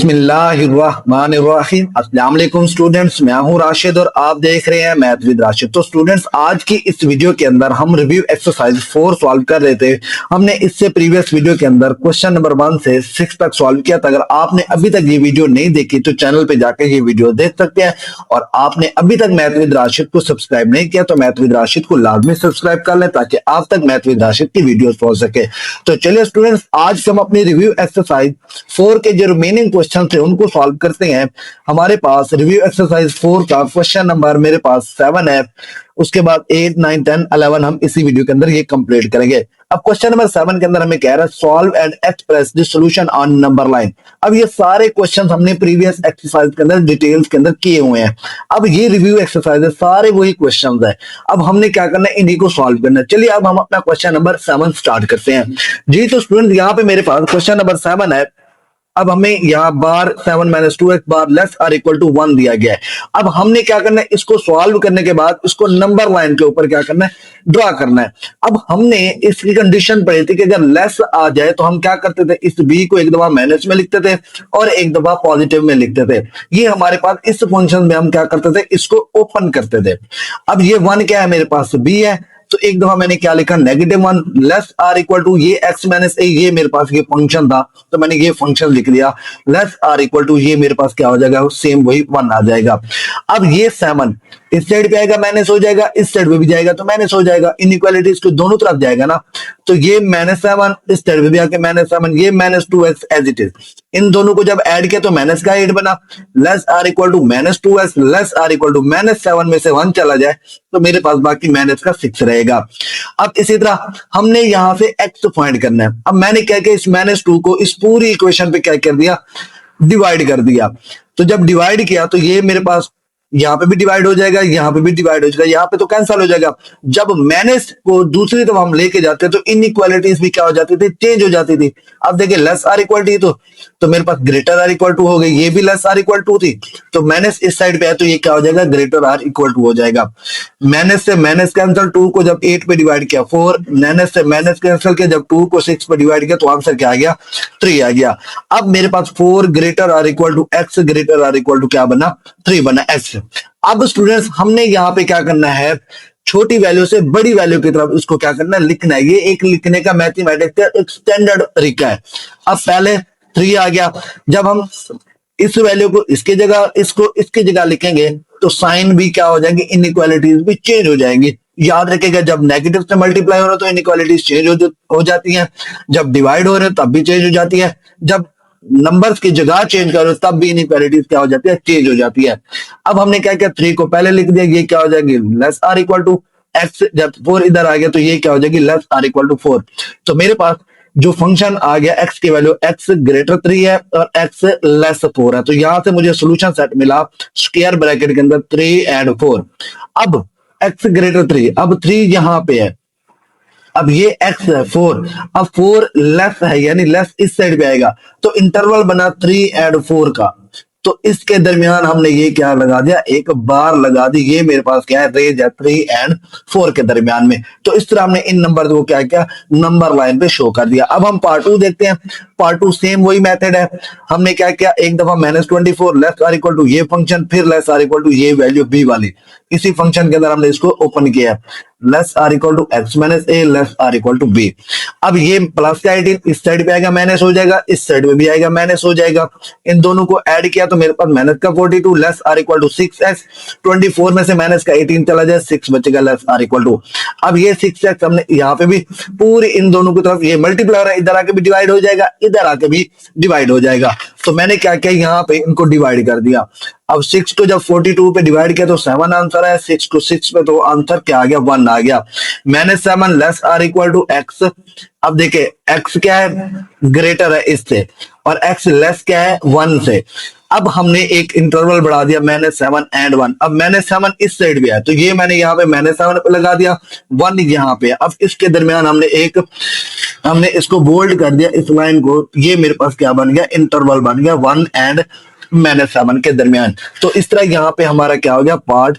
बिस्मिल्लाहिर्रहमानिर्रहीम। अस्सलाम वालेकुम स्टूडेंट्स, मैं हूं राशिद और आप देख रहे हैं मैथ विद राशिद। तो स्टूडेंट्स, आज की इस वीडियो के अंदर हम रिव्यू एक्सरसाइज 4 सॉल्व कर रहे थे। हमने इससे प्रीवियस वीडियो के अंदर क्वेश्चन नंबर 1 से 6 तक सॉल्व किया था। अगर आपने अभी तक ये वीडियो नहीं देखी तो चैनल पे जाकर ये वीडियो देख सकते हैं। और आपने अभी तक मैथ विद राशिद को सब्सक्राइब नहीं किया तो मैथ विद राशिद को लाजमी सब्सक्राइब कर लें ताकि आप तक मैथ विद राशिद की वीडियो पहुंच सके। तो चलिए स्टूडेंट्स, आज हम अपनी रिव्यू एक्सरसाइज 4 के जो रिमेनिंग क्वेश्चन थे उनको सॉल्व करते हैं। हमारे पास रिव्यू एक्सरसाइज 4 का क्वेश्चन नंबर मेरे पास 7 है। उसके बाद 8, 9, 10, 11 हम इसी वीडियो के अंदर ये कंप्लीट करेंगे। अब क्वेश्चन नंबर 7 के अंदर हमें कह रहा है solve and express the solution on number line. अब ये सारे क्वेश्चन हमने प्रीवियस एक्सरसाइज के अंदर डिटेल्स के अंदर किए हुए हैं। अब ये रिव्यू एक्सरसाइज है, सारे वही क्वेश्चन है। अब हमने क्या करना है, इन्हीं को सॉल्व करना है। चलिए अब हम अपना क्वेश्चन नंबर 7 स्टार्ट करते हैं जी। तो स्टूडेंट, यहाँ पे मेरे पास क्वेश्चन नंबर 7 है। अब हमें यहाँ bar 7 - 2x bar less or equal to 1 दिया गया है। अब हमने क्या करना है, इसको सॉल्व करने के बाद इसको नंबर लाइन के ऊपर क्या करना है, ड्रॉ करना है। अब हमने इसकी कंडीशन पढ़ी थी कि अगर लेस आ जाए तो हम क्या करते थे, इस बी को एक दफा माइनस में लिखते थे और एक दफा पॉजिटिव में लिखते थे। ये हमारे पास इस फंक्शन में हम क्या करते थे, इसको ओपन करते थे। अब ये 1 क्या है, मेरे पास बी है, तो एक दफा मैंने क्या लिखा, -1 लेस आर इक्वल टू ये x - a, ये मेरे पास ये फंक्शन था तो मैंने ये फंक्शन लिख दिया। लेस आर इक्वल टू ये मेरे पास क्या हो जाएगा, सेम वही 1 आ जाएगा। अब ये 7 इस साइड पे आएगा, माइनस हो जाएगा, इस साइड पे भी जाएगा तो माइनस हो जाएगा। इनइक्वालिटी इसको दोनों तरफ जाएगा ना, तो ये -7 इस साइड पे भी आके -7, ये -2x एज इट इज। इन दोनों को जब ऐड किया तो माइनस का 8 बना। Less or equal to -2x less or equal to -7 में से 1 चला जाए तो मेरे पास बाकी माइनस का 6 रहेगा। अब इसी तरह हमने यहां से x फाइंड करना है। अब मैंने क्या किया, इस -2 को इस पूरी इक्वेशन पे क्या कर दिया, डिवाइड कर दिया। तो जब डिवाइड किया तो ये मेरे पास यहाँ पे भी डिवाइड हो जाएगा, यहाँ पे भी डिवाइड हो जाएगा, यहाँ पे तो कैंसिल हो जाएगा। जब माइनस को दूसरी तरफ हम लेके जाते तो इनइक्वालिटीज भी क्या हो जाती थी, चेंज हो जाती थी। अब देखिए लेस आर इक्वल तो मेरे पास ग्रेटर आर इक्वल टू हो गई, ये भी लेस आर इक्वल टू थी तो माइनस इस साइड पे है तो ये क्या हो जाएगा, ग्रेटर आर इक्वल टू हो जाएगा। माइनस से माइनस कैंसिल, 2 को जब 8 पे डिवाइड किया 4, माइनस से माइनस कैंसिल किया, जब 2 को 6 पे डिवाइड किया तो आंसर क्या आ गया, 3 आ गया। अब मेरे पास 4 greater or equal to x greater or equal to क्या बना, 3 बना एक्स। अब स्टूडेंट्स, हमने यहाँ पे क्या करना है, छोटी वैल्यू से बड़ी वैल्यू की तरफ इसको क्या करना है, लिखना है। ये एक लिखने का मैथमेटिक्स का एक स्टैंडर्ड तरीका है। अब पहले 3 आ गया, जब हम इस वैल्यू को इसकी जगह इसको इसकी जगह लिखेंगे तो साइन भी क्या हो जाएंगे, इनइक्वालिटीज भी चेंज हो जाएंगी। याद रखिएगा, जब नेगेटिव से मल्टीप्लाई हो रहा है तो इनइक्वालिटीज चेंज हो जाती हैं, जब डिवाइड हो रहे हैं तब भी चेंज हो जाती है, जब नंबर्स की जगह चेंज करो तब भी इनइक्वालिटीज क्या हो जाती है, चेंज हो जाती है। अब हमने क्या किया, 3 को पहले लिख दिया, ये क्या हो जाएगी, less or equal to x. जब 4 इधर आ गया तो ये क्या हो जाएगी, लेस आर इक्वल टू 4। तो मेरे पास जो फंक्शन आ गया x की वैल्यू x ग्रेटर 3 है और x लेस 4 है। तो यहां से मुझे सोल्यूशन सेट मिला स्क्वायर ब्रैकेट के अंदर 3 एंड 4। अब x ग्रेटर 3, अब 3 यहां पे है, अब ये x है 4, अब 4 लेस है यानी लेस इस साइड पे आएगा तो इंटरवल बना 3 एंड 4 का। तो इसके दरमियान हमने ये क्या लगा दिया, एक बार लगा दी। ये मेरे पास क्या है, रेंज है 3 एंड 4 के दरमियान में। तो इस तरह हमने इन नंबर को क्या किया, नंबर लाइन पे शो कर दिया। अब हम पार्ट 2 देखते हैं। पार्ट 2 सेम वही मेथड है। हमने क्या किया, एक दफा -24 लेस आर इक्वल टू ये फंक्शन, फिर लेस आर इक्वल टू ये वैल्यू बी वाली, इसी फंक्शन के अंदर हमने इसको ओपन किया, less or equal to x - a less or equal to b। अब ये प्लस का 18 इस साइड पे आएगा, माइनस हो जाएगा, इस साइड पे भी आएगा, माइनस हो जाएगा। इन दोनों को ऐड किया तो मेरे पास माइनस का 42 less or equal to 6x। 24 में से माइनस का 18 चला जाए, 6 बचेगा लेस आर इक्वल टू। अब ये 6x हमने यहाँ पे भी पूरी इन दोनों की तरफ ये मल्टीप्लाई हो रहा है, इधर आके भी डिवाइड हो जाएगा, इधर आके भी डिवाइड हो जाएगा। तो मैंने क्या किया, यहाँ पे इनको डिवाइड कर दिया। अब 6 को जब 42 पे डिवाइड किया तो 7 आंसर है, 6 को 6 पे तो आंसर क्या आ गया, 1 आ गया। -7 less or equal to x. अब देखिए x क्या है, ग्रेटर है इससे, और x लेस क्या है, 1 से। अब हमने एक इंटरवल बढ़ा दिया -7 एंड 1। अब -7 इस साइड पे है तो ये मैंने यहाँ पे -7 पे लगा दिया, 1 यहाँ पे। अब इसके दरमियान हमने इसको बोल्ड कर दिया इस लाइन को, ये मेरे पास क्या बन गया, इंटरवल बन गया 1 एंड -7 के दरमियान। तो इस तरह यहाँ पे हमारा क्या हो गया, पार्ट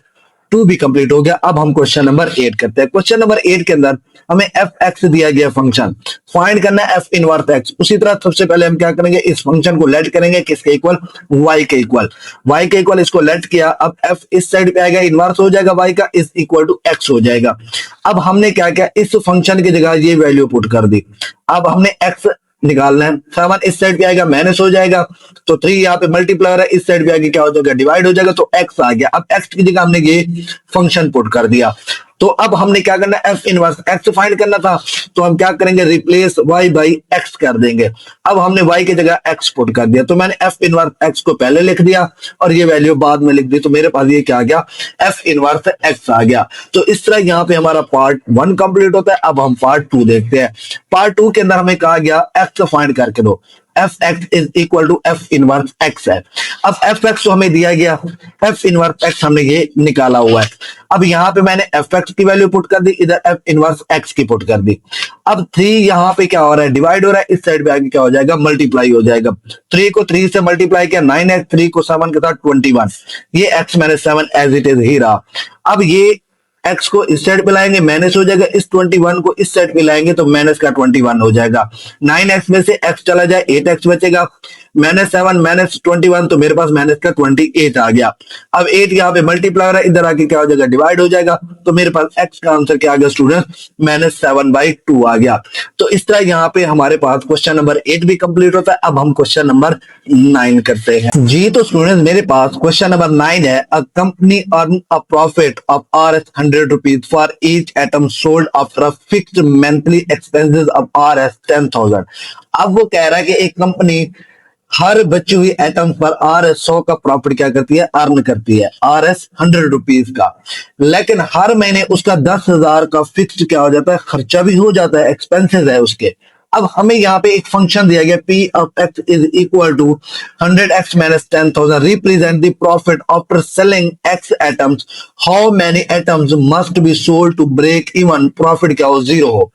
टू भी कंप्लीट हो गया। अब हम क्वेश्चन नंबर 8 करते हैं। क्वेश्चन नंबर 8 के अंदर हमें एफ एक्स दिया गया फंक्शन, फाइंड करना है एफ इनवर्स एक्स। उसी तरह सबसे पहले हम क्या करेंगे, इस फंक्शन को लेट करेंगे किसके इक्वल, वाई के इक्वल। वाई के इक्वल इसको लेट किया, अब एफ इस साइड पे आएगा, इनवर्स हो जाएगा वाई का, इज इक्वल टू एक्स हो जाएगा। अब हमने क्या किया, इस फंक्शन की जगह ये वैल्यू पुट कर दी। अब हमने एक्स निकालना है, 7 इस साइड पे आएगा माइनस हो जाएगा, तो 3 यहाँ पे मल्टीप्लायर है, इस साइड पे आगे क्या हो जाएगा, डिवाइड हो जाएगा, तो x आ गया। अब x की जगह हमने ये फंक्शन पुट कर दिया। तो अब हमने क्या करना है, f इनवर्स x फाइंड करना था, तो हम क्या करेंगे, रिप्लेस y बाई x कर देंगे। अब हमने y की जगह x पुट कर दिया, तो मैंने f इनवर्स x को पहले लिख दिया और ये वैल्यू बाद में लिख दी, तो मेरे पास ये क्या आ गया, f इनवर्स x आ गया। तो इस तरह यहाँ पे हमारा पार्ट 1 कंप्लीट होता है। अब हम पार्ट 2 देखते हैं। पार्ट 2 के अंदर हमें कहा गया x फाइंड करके दो, f x is equal to f inverse x है। अब एफ एक्स तो हमें दिया गया, एफ इनवर्स एक्स हमने ये निकाला हुआ है। अब यहाँ पे मैंने एफ एक्स की वैल्यू पुट कर दी, इधर एफ इनवर्स एक्स की पुट कर दी। अब 3 यहाँ पे क्या हो रहा है, डिवाइड हो रहा है, इस साइड पे आगे क्या हो जाएगा, मल्टीप्लाई हो जाएगा। 3 को 3 से मल्टीप्लाई किया 9x, 3 को 7 के साथ 21, ये x minus 7 as it is ही रहा। अब ये x को इस साइड पे लाएंगे माइनस हो जाएगा, इस 21 को इस साइड पे लाएंगे तो माइनस का 21 हो जाएगा। 9x में से x चला जाए, 8x बचेगा, माइनस 7 माइनस 21, तो मेरे पास माइनस का 28 आ गया। अब 8 यहाँ पे मल्टीप्लाई हो रहा है, इधर आके क्या हो जाएगा, डिवाइड हो जाएगा, तो मेरे पास x का आंसर क्या आ गया स्टूडेंट, -7/2 आ गया। तो इस तरह यहाँ पे हमारे पास क्वेश्चन नंबर 8 भी कंप्लीट होता है। अब हम क्वेश्चन नंबर 9 करते हैं जी। तो स्टूडेंट मेरे पास क्वेश्चन नंबर 9 है, a company earn a profit of Rs 100 rupees for each atom sold after a fixed monthly expenses of Rs 10,000। अब वो कह रहा है कि एक कंपनी हर बची हुई एटम पर Rs 100 का प्रॉफिट क्या करती है, अर्न करती है, Rs 100 रुपीज का, लेकिन हर महीने उसका 10,000 का फिक्स्ड क्या हो जाता है, खर्चा भी हो जाता है, एक्सपेंसेस है उसके। अब हमें यहाँ पे एक फंक्शन दिया गया, P of x is equal to 100x minus 10,000 represent the profit after selling x atoms, how many atoms must be sold to break even, profit क्या हो, 0 हो।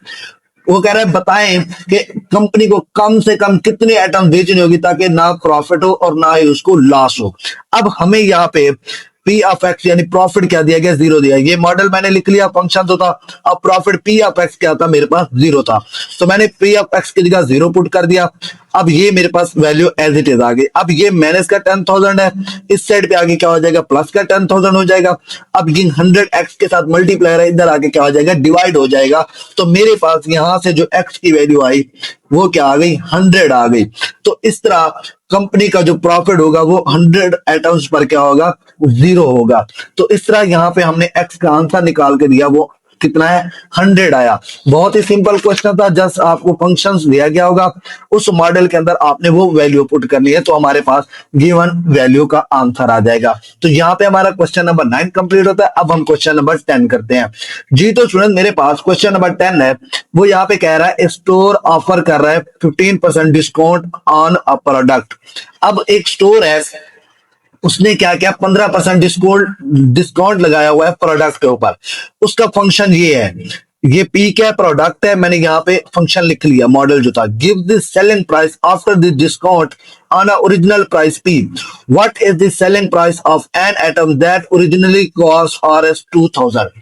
वो कह रहे हैं बताएं कि कंपनी को कम से कम कितने आइटम बेचने होगी ताकि ना प्रॉफिट हो और ना ही उसको लॉस हो। अब हमें यहाँ पे P ऑफ एक्स यानी प्रॉफिट क्या दिया गया, 0 दिया। ये मॉडल मैंने लिख लिया, फंक्शन तो था, अब प्रॉफिट P ऑफ एक्स क्या था, मेरे पास 0 था, तो मैंने P ऑफ एक्स की जगह 0 पुट कर दिया। अब ये मेरे पास वैल्यू एज इट इज आ गई। अब ये माइनस का 10,000 है, इस साइड पे आगे क्या हो जाएगा, प्लस का 10,000 हो जाएगा। अब ये 100x के साथ मल्टीप्लायर है, इधर आगे क्या हो जाएगा, डिवाइड हो जाएगा। तो मेरे पास यहां से जो x की वैल्यू आई वो क्या आ गई, 100 आ गई। तो इस तरह कंपनी का जो प्रॉफिट होगा वो 100 आइटम्स पर क्या होगा, 0 होगा। तो इस तरह यहाँ पे हमने x का आंसर निकाल के दिया, वो कितना है, 100 आया। बहुत ही सिंपल क्वेश्चन था, जस्ट आपको फंक्शंस दिया गया होगा, उस मॉडल के अंदर आपने वो वैल्यू पुट करनी है, तो हमारे पास गिवन वैल्यू का आंसर आ जाएगा। तो यहाँ पे हमारा क्वेश्चन नंबर 9 कंप्लीट होता है। अब हम क्वेश्चन नंबर 10 करते हैं जी। तो स्टूडेंट मेरे पास क्वेश्चन नंबर 10 है, वो यहाँ पे कह रहा है स्टोर ऑफर कर रहा है 15% डिस्काउंट ऑन अ प्रोडक्ट। अब एक स्टोर है, उसने क्या किया, 15% डिस्काउंट लगाया हुआ है प्रोडक्ट के ऊपर। उसका फंक्शन ये है, ये पी क्या प्रोडक्ट है, मैंने यहाँ पे फंक्शन लिख लिया, मॉडल जो था, give the selling price after the discount on a original price P, what is the selling price of an item that originally cost Rs 2000।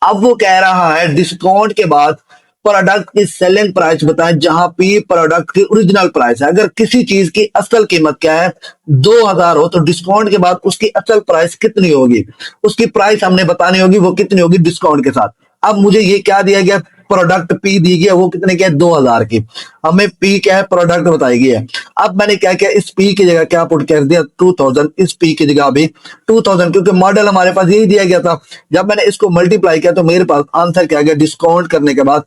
अब वो कह रहा है डिस्काउंट के बाद प्रोडक्ट की सेलिंग प्राइस बताएं, जहां पी प्रोडक्ट की ओरिजिनल प्राइस है। अगर किसी चीज की असल कीमत क्या है, 2000 हो, तो डिस्काउंट के बाद उसकी असल प्राइस कितनी होगी, उसकी प्राइस हमने बतानी होगी, वो कितनी होगी डिस्काउंट के साथ। अब मुझे ये क्या दिया गया, प्रोडक्ट पी दी गया, वो कितने क्या है, 2000 की, हमें पी क्या है, प्रोडक्ट बताई गई है। अब मैंने क्या किया, इस पी की जगह क्या पुट कर दिया, 2000, इस पी की जगह भी 2000, क्योंकि मॉडल हमारे पास यही दिया गया था। जब मैंने इसको मल्टीप्लाई किया तो मेरे पास आंसर क्या गया, डिस्काउंट करने के बाद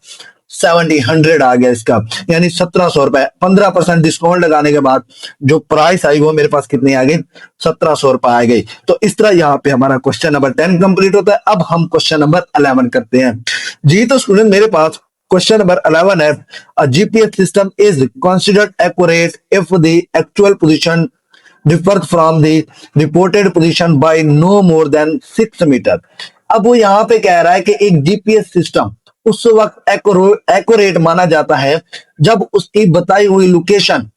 100 आ गया इसका, यानी 1700 रुपए। 15% डिस्काउंट लगाने के बाद जो प्राइस आई वो मेरे पास कितनी आ गई, 1700 रुपए आ गई। तो इस तरह यहाँ पे हमारा क्वेश्चन नंबर 10 कंप्लीट होता है। अब हम क्वेश्चन नंबर 11 करते हैं जी। तो स्टूडेंट मेरे पास क्वेश्चन नंबर 11 है, a GPS system is considered accurate if the actual position differs from the reported position by no more than 6 metre. अब वो यहाँ पे कह रहा है कि एक जीपीएस सिस्टम उस वक्त एक्यूरेट माना जाता है जब उसकी बताई हुई लोकेशन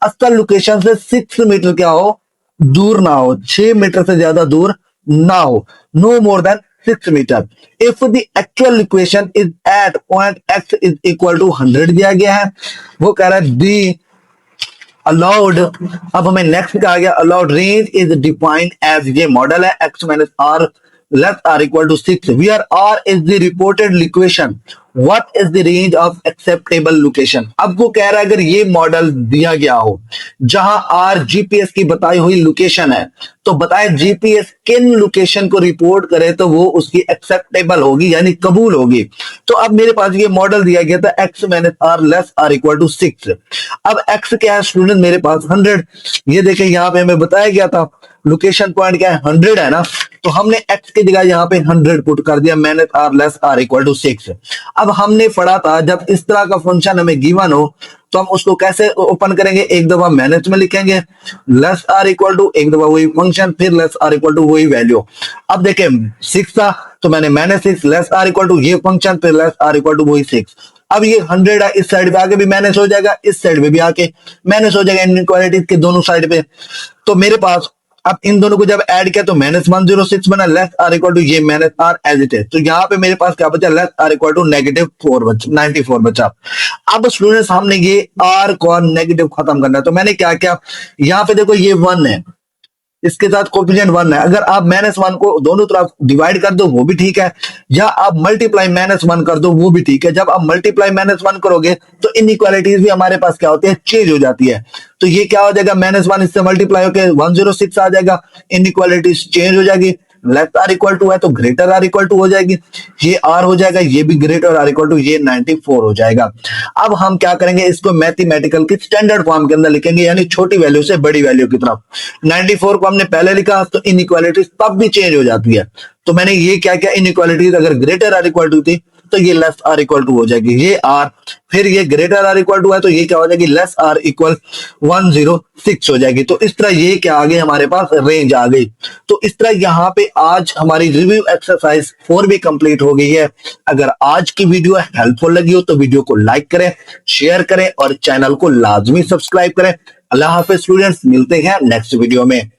असल लोकेशन से 6 मीटर क्या हो, दूर ना हो, 6 मीटर से ज्यादा दूर ना हो, no more than 6 metre. If the actual equation is at point x is equal to 100 दिया गया है, वो कह रहा है दी अलाउड, अब हमें नेक्स्ट कहा गया allowed range is defined as, ये मॉडल है x minus r less or equal to 6 where r is the reported location, what is the range of acceptable location. अब वो कह रहा है अगर ये मॉडल दिया गया हो जहां आर जीपीएस की बताई हुई लोकेशन है, तो बताए जीपीएस किन लोकेशन को रिपोर्ट करे तो वो उसकी एक्सेप्टेबल होगी यानी कबूल होगी। तो अब मेरे पास ये मॉडल दिया गया था x minus r less or equal to 6। अब x क्या है स्टूडेंट मेरे पास 100, ये देखें यहाँ पे हमें बताया गया था लोकेशन पॉइंट क्या है 100 है ना, तो हमने x की जगह यहाँ पे 100 पुट कर दिया minus r less or equal to 6। अब हमने पढ़ा था जब इस तरह का फंक्शन हमें गिवन हो तो हम उसको कैसे ओपन करेंगे, एक दफा माइनस में लिखेंगे लेस आर इक्वल टू एक दफा वही फंक्शन फिर लेस आर इक्वल टू वही वैल्यू। अब देखें 6 था तो मैंने minus 6 less or equal to ये फंक्शन फिर लेस आर इक्वल टू वही 6। अब ये 100 है, इस साइड पे आके भी माइनस हो जाएगा, इस साइड पे भी आके माइनस हो जाएगा इनइक्वालिटीज के दोनों साइड पे। तो मेरे पास अब इन दोनों को जब ऐड किया तो माइनस 106 बना लेस आर इक्वल टू ये minus r as it is, तो यहाँ पे मेरे पास क्या बचा less or equal to negative 4 बचा 94 बचा। अब स्टूडेंट्स हमने ये आर को नेगेटिव खत्म करना है, तो मैंने क्या किया यहाँ पे देखो ये 1 है इसके साथ कोफिशिएंट 1 है, अगर आप -1 को दोनों तरफ डिवाइड कर दो वो भी ठीक है, या आप मल्टीप्लाई -1 कर दो वो भी ठीक है। जब आप मल्टीप्लाई -1 करोगे तो इनइक्वालिटीज भी हमारे पास क्या होती है चेंज हो जाती है। तो ये क्या हो जाएगा -1 इससे मल्टीप्लाई होकर 106 आ जाएगा, इनइक्वालिटीज चेंज हो जाएगी, लेस आर इक्वल टू है तो ग्रेटर आर इक्वल टू हो जाएगी, ये आर हो जाएगा ये भी ग्रेटर आर इक्वल टू ये 94 हो जाएगा। अब हम क्या करेंगे इसको मैथमेटिकल की स्टैंडर्ड फॉर्म के अंदर लिखेंगे यानी छोटी वैल्यू से बड़ी वैल्यू की तरफ। 94 को हमने पहले लिखा तो इनइक्वालिटीज तब भी चेंज हो जाती है, तो मैंने ये क्या किया इनइक्वालिटीज अगर ग्रेटर आर इक्वल टू थी तो ये लेस आर इक्वल टू हो जाएगी ये आर, फिर ये ग्रेटर आर इक्वल टू है तो ये क्या हो जाएगी लेस आर इक्वल 106 हो जाएगी। तो इस तरह ये क्या आ गई हमारे पास रेंज आ गई। तो इस तरह यहाँ पे आज हमारी रिव्यू एक्सरसाइज 4 भी कंप्लीट हो गई है। अगर आज की वीडियो हेल्पफुल लगी हो तो वीडियो को लाइक करें, शेयर करें और चैनल को लाजमी सब्सक्राइब करें। अल्लाह हाफिज स्टूडेंट्स, मिलते हैं नेक्स्ट वीडियो में।